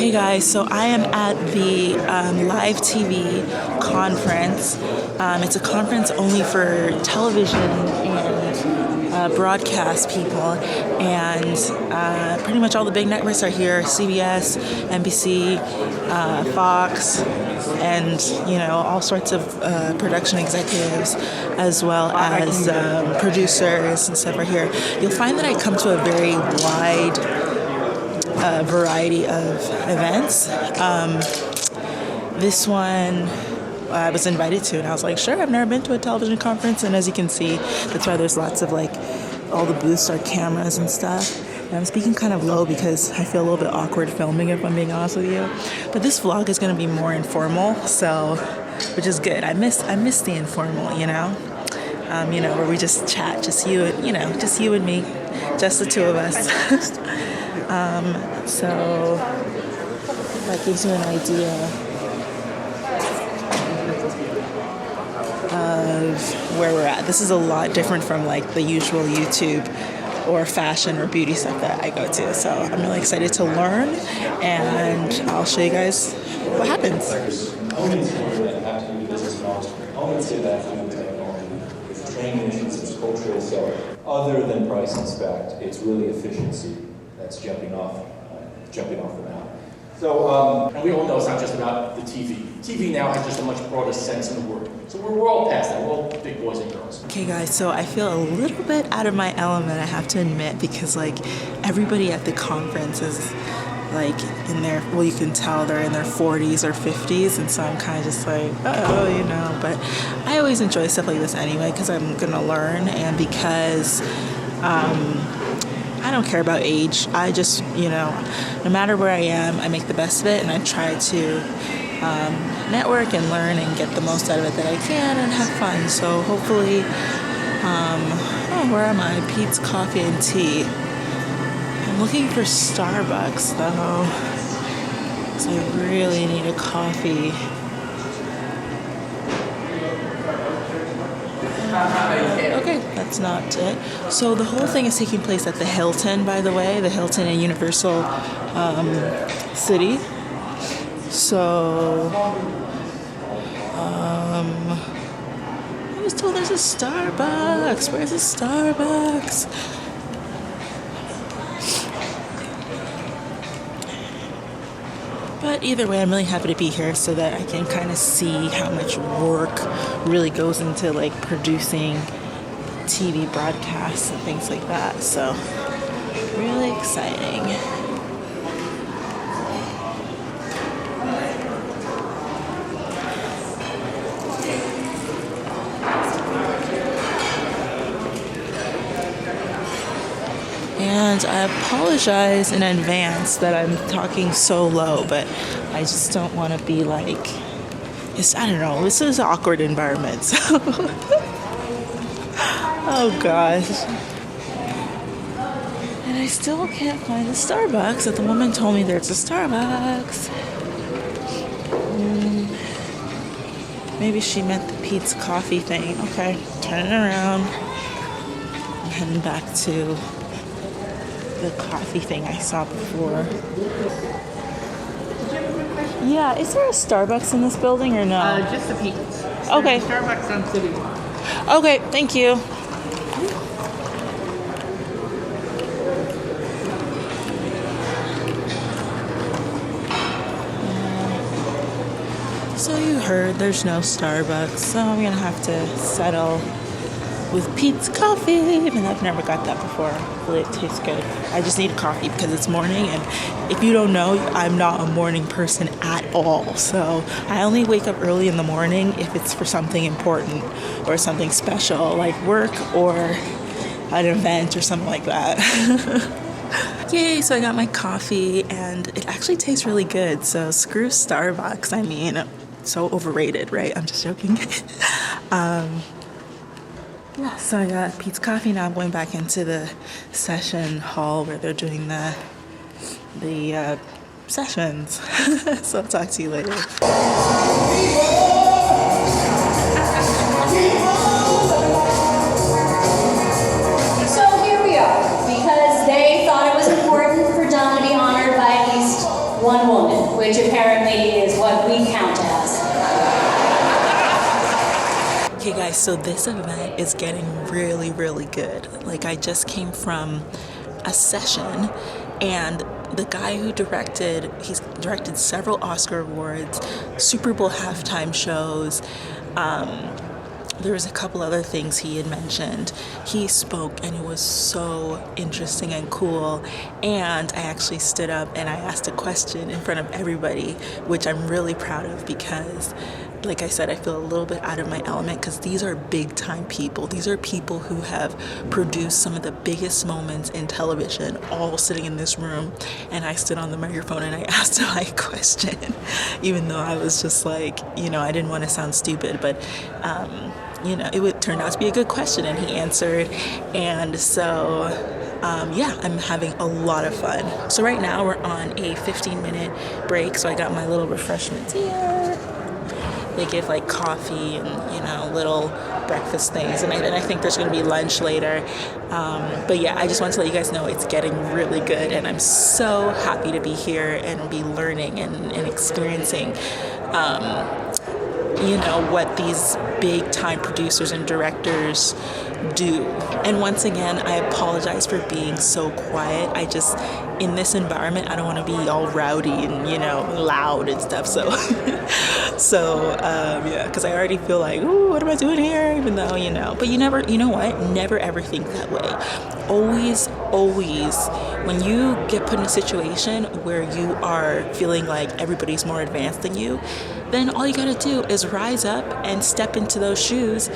Hey guys, so I am at the live TV conference. It's a conference only for television and broadcast people, and pretty much all the big networks are here: CBS, NBC, Fox, and all sorts of production executives, as well as producers and stuff are here. You'll find that I come to a very wide variety of events. This one I was invited to, and I was like, sure, I've never been to a television conference. And as you can see, that's why there's lots of all the booths are cameras and stuff. And I'm speaking kind of low because I feel a little bit awkward filming, if I'm being honest with you. But this vlog is going to be more informal, which is good. I miss the informal, where we just chat, just you and me, just the two of us. So that gives you an idea of where we're at. This is a lot different from the usual YouTube or fashion or beauty stuff that I go to. So I'm really excited to learn, and I'll show you guys what happens. Other than price and spec, it's really efficiency that's jumping off the map. So, and we all know it's not just about the TV. TV now has just a much broader sense in the word. So we're all past that. We're all big boys and girls. Okay, guys, so I feel a little bit out of my element, I have to admit, because everybody at the conference is you can tell they're in their 40s or 50s, and so I'm kind of just but I always enjoy stuff like this anyway, because I'm gonna learn, and because I don't care about age. I just, no matter where I am, I make the best of it, and I try to network and learn and get the most out of it that I can and have fun. So hopefully, where am I? Pete's Coffee and Tea. I'm looking for Starbucks though, because I really need a coffee. Okay, that's not it. So the whole thing is taking place at the Hilton, by the way, the Hilton in Universal City. So I was told there's a Starbucks. Where's the Starbucks? But either way, I'm really happy to be here so that I can kind of see how much work really goes into producing TV broadcasts and things like that. So really exciting. And I apologize in advance that I'm talking so low, but I just don't want to be I don't know, this is an awkward environment, so. Oh gosh. And I still can't find the Starbucks that the woman told me there's a Starbucks. Maybe she meant the Pete's Coffee thing. Okay, turning around. I'm heading back to the coffee thing I saw before. Yeah, is there a Starbucks in this building or no? Just the Pete's. Okay. Starbucks on City Walk. Okay, thank you. So you heard there's no Starbucks, so I'm gonna have to settle with Pete's Coffee, and I've never got that before. Hopefully it tastes good. I just need a coffee because it's morning, and if you don't know, I'm not a morning person at all. So I only wake up early in the morning if it's for something important or something special, like work or an event or something like that. Yay, so I got my coffee, and it actually tastes really good. So screw Starbucks. I mean, so overrated, right? I'm just joking. Yeah, so I got Pete's Coffee. Now I'm going back into the session hall where they're doing the sessions. So I'll talk to you later. So here we are, because they thought it was important for Don to be honored by at least one woman, which apparently is what we count as. Okay guys, so this event is getting really, really good. Like, I just came from a session, and the guy who he's directed several Oscar awards, Super Bowl halftime shows. There was a couple other things he had mentioned. He spoke and it was so interesting and cool. And I actually stood up and I asked a question in front of everybody, which I'm really proud of because, like I said, I feel a little bit out of my element because these are big time people. These are people who have produced some of the biggest moments in television, all sitting in this room. And I stood on the microphone and I asked him a question, even though I was just like, I didn't want to sound stupid, but it turned out to be a good question and he answered. And so, I'm having a lot of fun. So right now we're on a 15-minute break. So I got my little refreshments here. They give like coffee and, little breakfast things. And I think there's going to be lunch later. But yeah, I just want to let you guys know it's getting really good. And I'm so happy to be here and be learning and experiencing what these big time producers and directors do. And once again, I apologize for being so quiet. In this environment, I don't want to be all rowdy and, loud and stuff. So, because I already feel like, ooh, what am I doing here? Even though, but never ever think that way. Always, when you get put in a situation where you are feeling like everybody's more advanced than you, then all you gotta do is rise up and step into those shoes,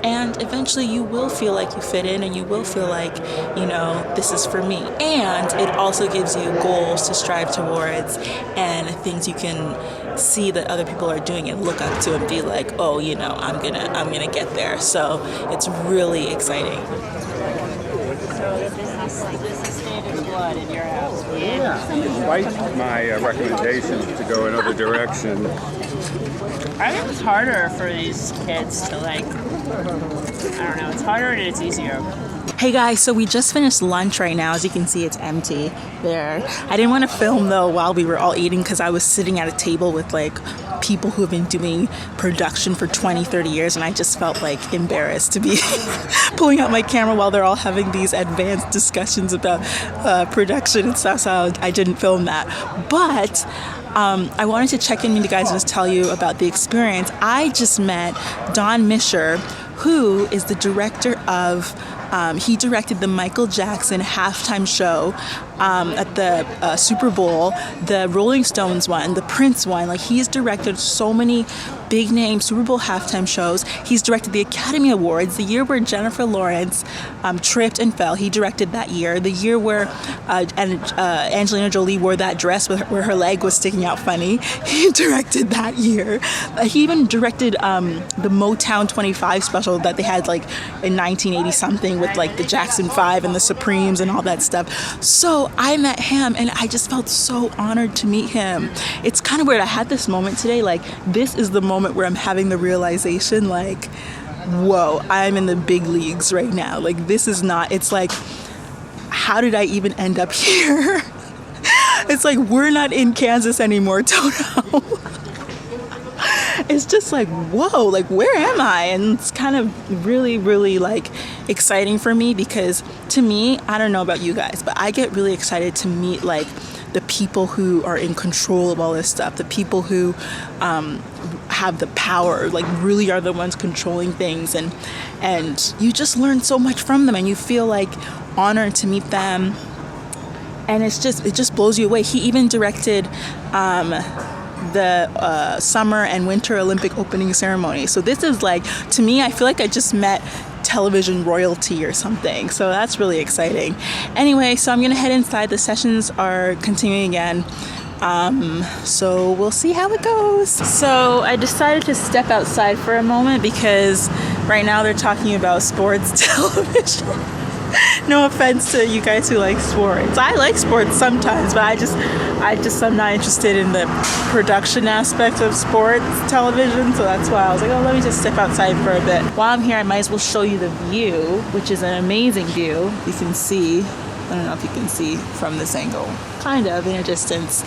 and eventually you will feel like you fit in and you will feel like, this is for me. And it also gives you goals to strive towards and things you can see that other people are doing and look up to and be like, oh, I'm gonna get there. So it's really exciting. So this is standard blood in your house. Yeah, despite my recommendations to go another direction. I think it's harder for these kids to I don't know, it's harder and it's easier. Hey guys, so we just finished lunch right now. As you can see, it's empty there. I didn't want to film though while we were all eating because I was sitting at a table with people who have been doing production for 20-30 years, and I just felt embarrassed to be pulling out my camera while they're all having these advanced discussions about production and stuff, so I didn't film that. But I wanted to check in with you guys and just tell you about the experience. I just met Don Mischer, who is the director of he directed the Michael Jackson halftime show at the Super Bowl, the Rolling Stones one, the Prince one. He's directed so many big name Super Bowl halftime shows. He's directed the Academy Awards, the year where Jennifer Lawrence tripped and fell. He directed that year. The year where Angelina Jolie wore that dress where her leg was sticking out funny. He directed that year. He even directed the Motown 25 special that they had in 1980 something with the Jackson 5 and the Supremes and all that stuff. So I met him and I just felt so honored to meet him. It's kind of weird. I had this moment today, this is the moment where I'm having the realization, whoa, I'm in the big leagues right now. This is not, it's how did I even end up here? It's we're not in Kansas anymore, Toto. It's just whoa, where am I? And it's kind of really, really exciting for me because to me, I don't know about you guys, but I get really excited to meet the people who are in control of all this stuff, the people who have the power, really are the ones controlling things, and you just learn so much from them and you feel honored to meet them, and it just blows you away. He even directed the summer and winter Olympic opening ceremony. So this is to me, I feel I just met television royalty or something. So that's really exciting. Anyway, so I'm gonna head inside. The sessions are continuing again. So we'll see how it goes. So I decided to step outside for a moment because right now they're talking about sports television. No offense to you guys who like sports. I like sports sometimes, but I'm not interested in the production aspect of sports television, so that's why I was let me just step outside for a bit. While I'm here, I might as well show you the view, which is an amazing view. You can see, I don't know if you can see from this angle, kind of in a distance.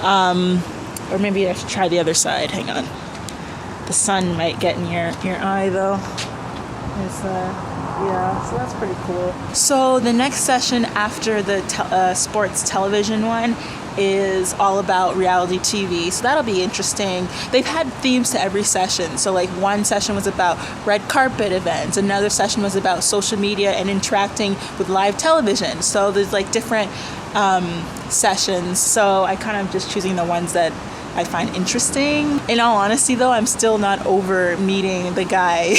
Or maybe I should try the other side. Hang on. The sun might get in your eye though. Yeah, so that's pretty cool. So the next session after the sports television one is all about reality TV. So that'll be interesting. They've had themes to every session. So like one session was about red carpet events. Another session was about social media and interacting with live television. So there's like different sessions. So I kind of just choosing the ones that I find interesting. In all honesty though, I'm still not over meeting the guy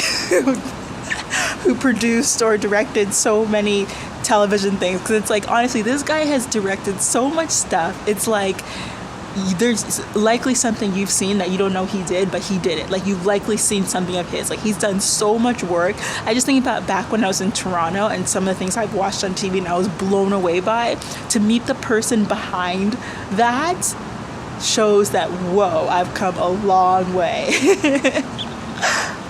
who produced or directed so many television things, because it's like, honestly, this guy has directed so much stuff. It's like there's likely something you've seen that you don't know he did, but he did it. Like, you've likely seen something of his. Like, he's done so much work. I just think about back when I was in Toronto and some of the things I've watched on TV and I was blown away by. To meet the person behind that shows that, whoa, I've come a long way.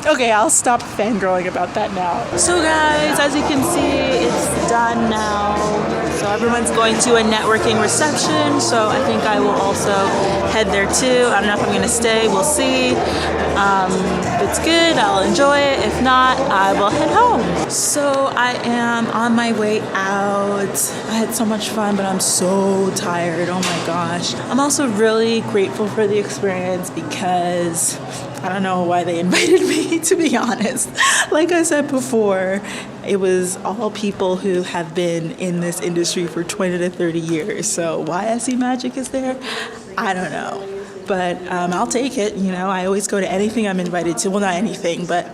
Okay, I'll stop fangirling about that now. So guys, as you can see, it's done now. So everyone's going to a networking reception, so I think I will also head there too. I don't know if I'm gonna stay, we'll see. If it's good, I'll enjoy it. If not, I will head home. So I am on my way out. I had so much fun, but I'm so tired, oh my gosh. I'm also really grateful for the experience because I don't know why they invited me, to be honest. Like I said before, it was all people who have been in this industry for 20 to 30 years. So why SE Magic is there, I don't know. But I'll take it, you know. I always go to anything I'm invited to. Well, not anything, but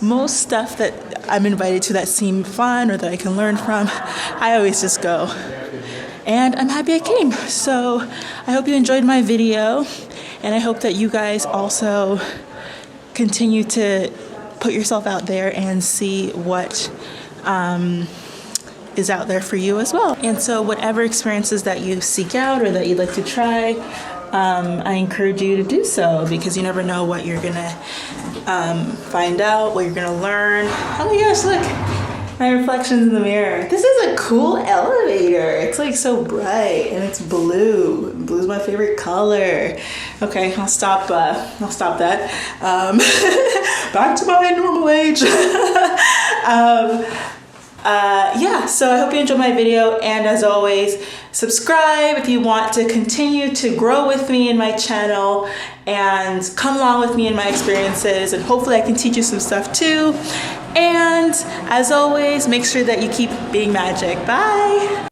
most stuff that I'm invited to that seem fun or that I can learn from, I always just go. And I'm happy I came. So I hope you enjoyed my video. And I hope that you guys also continue to put yourself out there and see what is out there for you as well. And so whatever experiences that you seek out or that you'd like to try, I encourage you to do so, because you never know what you're gonna find out, what you're gonna learn. Oh my gosh, look, my reflections in the mirror. This is a cool elevator. It's like so bright and it's blue. Blue's my favorite color. Okay, I'll stop that. Back to my normal age. Yeah, so I hope you enjoyed my video, and as always, subscribe if you want to continue to grow with me in my channel and come along with me in my experiences, and hopefully I can teach you some stuff too. And as always, make sure that you keep being magic. Bye!